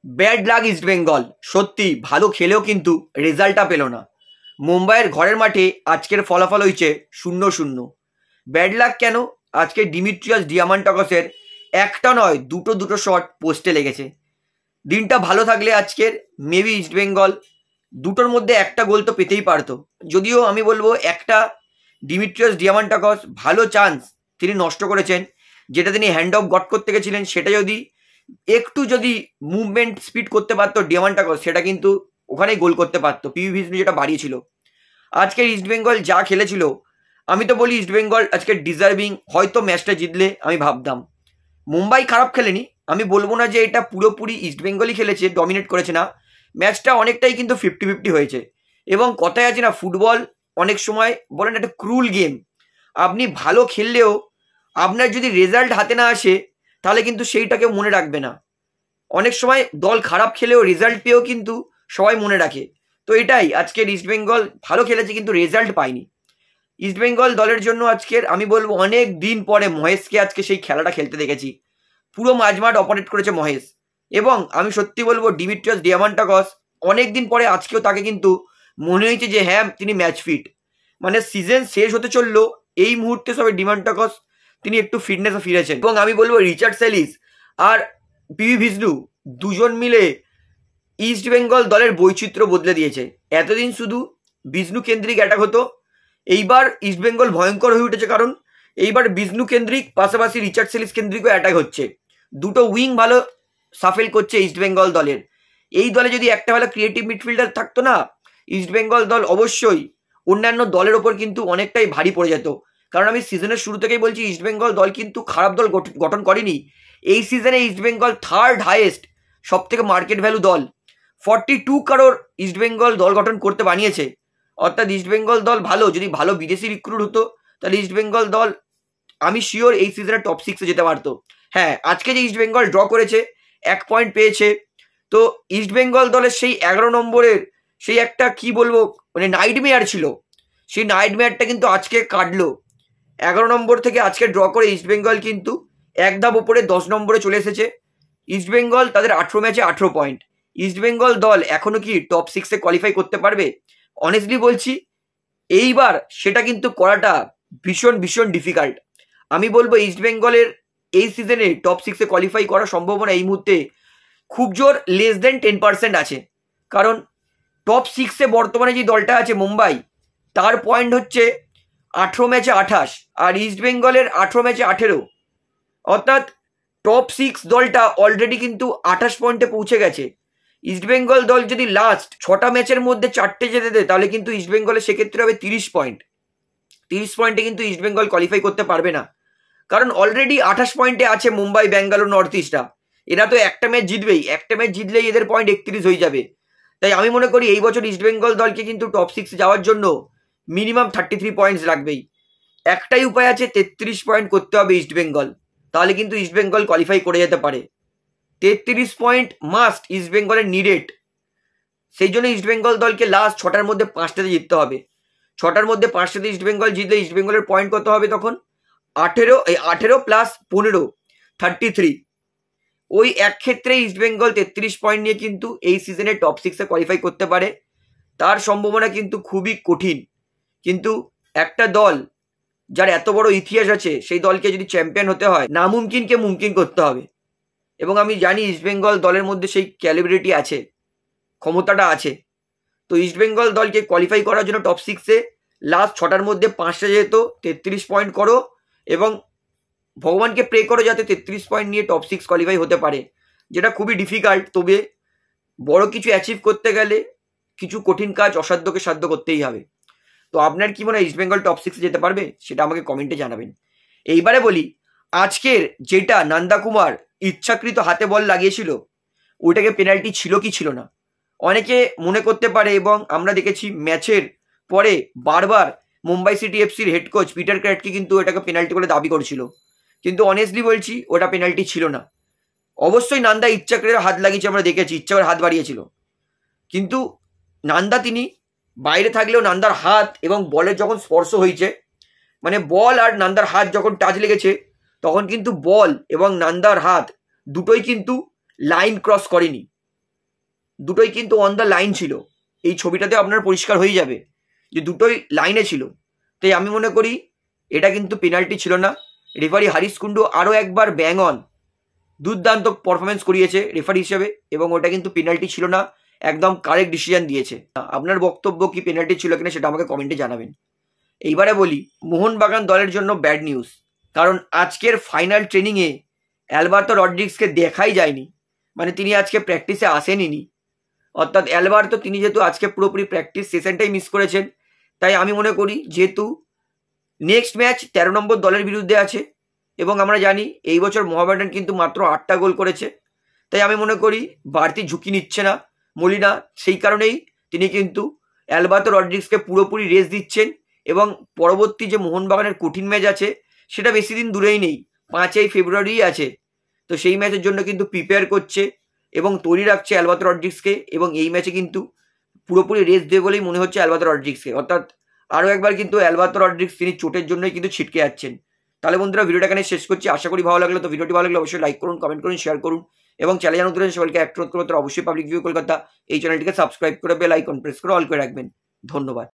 Bad luck east Bengal. সত্যি ভালো খেলেও কিন্তু রেজাল্টটা পেল না। মুম্বাইয়ের ঘরের মাঠে আজকের ফলাফল হয়েছে 0-0। ব্যাড লাক কেন? আজকে ডিমিট্রিয়াস ডিয়ামান্টাকসের একটা নয় দুটো শট পোস্টে লেগেছে। দিনটা ভালো থাকলে আজকের মেবি ইস্ট বেঙ্গল দুটোর মধ্যে একটা গোল তো পেতেই পারতো। যদিও আমি বলবো একটা ডিমিট্রিয়াস ডিয়ামান্টাকস ভালো চান্স তিনি নষ্ট করেছেন, যেটা তিনি হ্যান্ড অফ গট করতে গেছিলেন, সেটা যদি মুভমেন্ট স্পিড করতে পারতো ডিয়ামান্টাকস, সেটা কিন্তু ওখানেই গোল করতে পারতো। পিভি ভিষ্ণু যেটা বাড়িয়েছিল। আজকের ইস্ট বেঙ্গল যা খেলেছিল, আমি তো বলি ইস্ট বেঙ্গল আজকে ডিজার্ভিং। হয়তো ম্যাচটা জিতলে আমি ভাবতাম। মুম্বাই খারাপ খেলেনি, আমি বলবো না যে এটা পুরোপুরি ইস্ট বেঙ্গলই খেলেছে, ডমিনেট করেছে না। ম্যাচটা অনেকটাই কিন্তু 50-50 হয়েছে। এবং কথায় আছে না, ফুটবল অনেক সময় বলেন একটা ক্রুল গেম। আপনি ভালো খেললেও আপনার যদি রেজাল্ট হাতে না আসে, তাহলে কিন্তু সেইটাকে মনে রাখবে না। অনেক সময় দল খারাপ খেলেও রেজাল্ট পেয়েও কিন্তু সবাই মনে রাখে। তো এটাই আজকের ইস্ট বেঙ্গল ভালো খেলেছে কিন্তু রেজাল্ট পায়নি। ইস্ট বেঙ্গল দলের জন্য আজকের আমি বলবো অনেক দিন পরে মহেশকে আজকে সেই খেলাটা খেলতে দেখেছি। পুরো মাঝমাঠ অপারেট করেছে মহেশ। এবং আমি সত্যি বলবো ডিমিট্রিয়াস ডিয়ামান্টাকস অনেক দিন পরে আজকেও তাকে কিন্তু মনে হয়েছে যে হ্যাঁ তিনি ম্যাচ ফিট। মানে সিজন শেষ হতে চললো, এই মুহূর্তে সবে ডিয়ামান্টাকস তিনি একটু ফিটনেসে ফিরেছেন। এবং আমি বলবো রিচার্ড সেলিস আর পিভি ভিষ্ণু দুজন মিলে ইস্ট বেঙ্গল দলের বৈচিত্র্য বদলে দিয়েছে। এতদিন শুধু বিষ্ণু কেন্দ্রিক অ্যাটাক হতো, এইবার ইস্ট বেঙ্গল ভয়ঙ্কর হয়ে উঠেছে। কারণ এইবার বিষ্ণু কেন্দ্রিক পাশাপাশি রিচার্ড সেলিস কেন্দ্রিকও অ্যাটাক হচ্ছে। দুটো উইং ভালো সাফেল করছে ইস্ট বেঙ্গল দলের। এই দলে যদি একটা ভালো ক্রিয়েটিভ মিডফিল্ডার থাকতো না, ইস্ট বেঙ্গল দল অবশ্যই অন্যান্য দলের ওপর কিন্তু অনেকটাই ভারী পড়ে যেত। কারণ আমি সিজনের শুরু থেকেই বলছি ইস্ট বেঙ্গল দল কিন্তু খারাপ দল গঠন করেনি। এই সিজনে ইস্ট বেঙ্গল থার্ড হাইয়েস্ট সব থেকে মার্কেট ভ্যালু দল। 42 কারোর ইস্ট বেঙ্গল দল গঠন করতে বানিয়েছে। অর্থাৎ ইস্ট বেঙ্গল দল ভালো, যদি ভালো বিদেশি রিক্রুট হতো তাহলে ইস্ট বেঙ্গল দল আমি শিওর এই সিজনে টপ 6-এ যেতে পারতো। হ্যাঁ, আজকে যে ইস্ট বেঙ্গল ড্র করেছে 1 পয়েন্ট পেয়েছে, তো ইস্ট বেঙ্গল দলের সেই 11 নম্বরের সেই একটা কি বলবো মানে নাইটমেয়ার ছিল, সেই নাইটমেয়ারটা কিন্তু আজকে কাটলো। 11 নম্বর থেকে আজকে ড্র করে ইস্ট বেঙ্গল কিন্তু এক ধাপ ওপরে 10 নম্বরে চলে এসেছে। ইস্ট বেঙ্গল তাদের 18 ম্যাচে 18 পয়েন্ট। ইস্ট বেঙ্গল দল এখনো কি টপ 6-এ কোয়ালিফাই করতে পারবে? অনেস্টলি বলছি এইবার সেটা কিন্তু করাটা ভীষণ ভীষণ ডিফিকাল্ট। আমি বলবো ইস্ট বেঙ্গলের এই সিজনে টপ 6-এ কোয়ালিফাই করার সম্ভাবনা এই মুহূর্তে খুব জোর লেস দেন 10% আছে। কারণ টপ 6-এ বর্তমানে যে দলটা আছে মুম্বাই, তার পয়েন্ট হচ্ছে 18 ম্যাচে 28, আর ইস্ট বেঙ্গলের 18 ম্যাচে 18। অর্থাৎ টপ 6 দলটা অলরেডি কিন্তু 28 পয়েন্টে পৌঁছে গেছে। ইস্ট বেঙ্গল দল যদি লাস্ট 6টা ম্যাচের মধ্যে 4টে যেতে দেয়, তাহলে কিন্তু ইস্ট বেঙ্গলের সেক্ষেত্রে হবে 30 পয়েন্ট। 30 পয়েন্টে কিন্তু ইস্ট বেঙ্গল কোয়ালিফাই করতে পারবে না। কারণ অলরেডি 28 পয়েন্টে আছে মুম্বাই, ব্যাঙ্গালোর, নর্থ ইস্টরা। এরা তো একটা ম্যাচ জিতবেই, একটা ম্যাচ জিতলেই এদের পয়েন্ট 31 হয়ে যাবে। তাই আমি মনে করি এই বছর ইস্ট বেঙ্গল দলকে কিন্তু টপ 6 যাওয়ার জন্য মিনিমাম 33 পয়েন্টস লাগবেই। একটাই উপায় আছে, 33 পয়েন্ট করতে হবে ইস্ট বেঙ্গল, তাহলে কিন্তু ইস্ট বেঙ্গল কোয়ালিফাই করে যেতে পারে। 33 পয়েন্ট মাস্ট ইস্ট বেঙ্গলের নিডেড। সেই জন্য ইস্ট বেঙ্গল দলকে লাস্ট 6টার মধ্যে 5টাতে জিততে হবে। 6টার মধ্যে 5টাতে ইস্ট বেঙ্গল জিতলে ইস্ট বেঙ্গলের পয়েন্ট কত হবে তখন? 18 প্লাস 15 33। ওই এক ক্ষেত্রে ইস্ট বেঙ্গল 33 পয়েন্ট নিয়ে কিন্তু এই সিজনে টপ 6-এ কোয়ালিফাই করতে পারে। তার সম্ভাবনা কিন্তু খুবই কঠিন। কিন্তু একটা দল যার এত বড় ইতিহাস আছে, সেই দলকে যদি চ্যাম্পিয়ন হতে হয়, নামুমকিনকে মুমকিন করতে হবে। এবং আমি জানি ইস্ট বেঙ্গল দলের মধ্যে সেই ক্যালিব্রিটি আছে, ক্ষমতাটা আছে। তো ইস্ট বেঙ্গল দলকে কোয়ালিফাই করার জন্য টপ 6-এ লাস্ট 6টার মধ্যে 5টা যেহেতু 33 পয়েন্ট করো এবং ভগবানকে প্রে করো যাতে 33 পয়েন্ট নিয়ে টপ 6 কোয়ালিফাই হতে পারে, যেটা খুবই ডিফিকাল্ট। তবে বড় কিছু অ্যাচিভ করতে গেলে কিছু কঠিন কাজ অসাধ্যকে সাধ্য করতেই হবে। তো আপনার কি মনে হয় ইস্ট বেঙ্গল টপ 6-এ যেতে পারবে? সেটা আমাকে কমেন্টে জানাবেন। এইবারে বলি, আজকের যেটা নন্দা কুমার ইচ্ছাকৃত হাতে বল লাগিয়েছিল, ওইটাকে পেনাল্টি ছিল কি ছিল না? অনেকে মনে করতে পারে, এবং আমরা দেখেছি ম্যাচের পরে বারবার মুম্বাই সিটি এফসির হেড কোচ পিটার ক্র্যাটকে কিন্তু এটাকে পেনাল্টি বলে দাবি করছিল। কিন্তু অনেস্টলি বলছি ওটা পেনাল্টি ছিল না। অবশ্যই নান্দা ইচ্ছাকৃত হাত লাগিয়েছে, আমরা দেখেছি ইচ্ছা করে হাত বাড়িয়েছিল। কিন্তু নান্দা তিনি বাইরে থাকলেও নান্দার হাত এবং বলের যখন স্পর্শ হয়েছে, মানে বল আর নান্দার হাত যখন টাচ লেগেছে, তখন কিন্তু বল এবং নান্দার হাত দুটোই কিন্তু লাইন ক্রস করেনি। দুটোই কিন্তু অন দ্য লাইন ছিল। এই ছবিটাতে আপনার পরিষ্কার হয়ে যাবে যে দুটোই লাইনে ছিল। তাই আমি মনে করি এটা কিন্তু পেনাল্টি ছিল না। রেফারি হারিস কুন্ডু আরও একবার ব্যাং অন দুর্দান্ত পারফরমেন্স করিয়েছে রেফারি হিসেবে, এবং ওটা কিন্তু পেনাল্টি ছিল না, একদম কারেক্ট ডিসিশন দিয়েছে। আপনার বক্তব্য কি পেনাল্টি ছিল কিনা সেটা আমাকে কমেন্টে জানাবেন। এইবারে বলি মোহনবাগান দলের জন্য ব্যাড নিউজ, কারণ আজকের ফাইনাল ট্রেনিংয়ে অ্যালবার্তো রড্রিগেজকে দেখাই যায়নি, মানে তিনি আজকে প্র্যাকটিসে আসেনি। অর্থাৎ অ্যালবার্তো তিনি যেহেতু আজকে পুরোপুরি প্র্যাকটিস সেশনটাই মিস করেছেন, তাই আমি মনে করি যেহেতু নেক্সট ম্যাচ 13 নম্বর দলের বিরুদ্ধে আছে, এবং আমরা জানি এই বছর মোহামেডান কিন্তু মাত্র 8টা গোল করেছে, তাই আমি মনে করি বাড়তি ঝুঁকি নিচ্ছে না মলিনা। সেই কারণেই তিনি কিন্তু অ্যালবার্তো রড্রিগেজকে পুরোপুরি রেস্ট দিচ্ছেন, এবং পরবর্তী যে মোহনবাগানের কঠিন ম্যাচ আছে সেটা বেশি দিন দূরেই নেই, 5ই ফেব্রুয়ারি আছে। তো সেই ম্যাচের জন্য কিন্তু প্রিপেয়ার করছে এবং তৈরি রাখছে অ্যালবার্তো রড্রিগেজকে, এবং এই ম্যাচে কিন্তু পুরোপুরি রেস্ট দেবে বলেই মনে হচ্ছে অ্যালবার্তো রড্রিগেজকে। অর্থাৎ আরও একবার কিন্তু অ্যালবার্তো রড্রিগেজ তিনি চোটের জন্যই কিন্তু ছিটকে যাচ্ছেন। তাহলে বন্ধুরা ভিডিওটা এখানে শেষ করছি, আশা করি ভালো লাগলো। তো ভিডিওটি ভালো লাগলে অবশ্যই লাইক করুন, কমেন্ট করুন, শেয়ার করুন, এবং চ্যানেল নতুন সবাইকে অ্যাক্ট করতে অবশ্যই পাবলিক ভিউ কলকাতা এই চ্যানেলটিকে সাবস্ক্রাইব করে বেল আইকন প্রেস করে অল করে রাখবেন। ধন্যবাদ।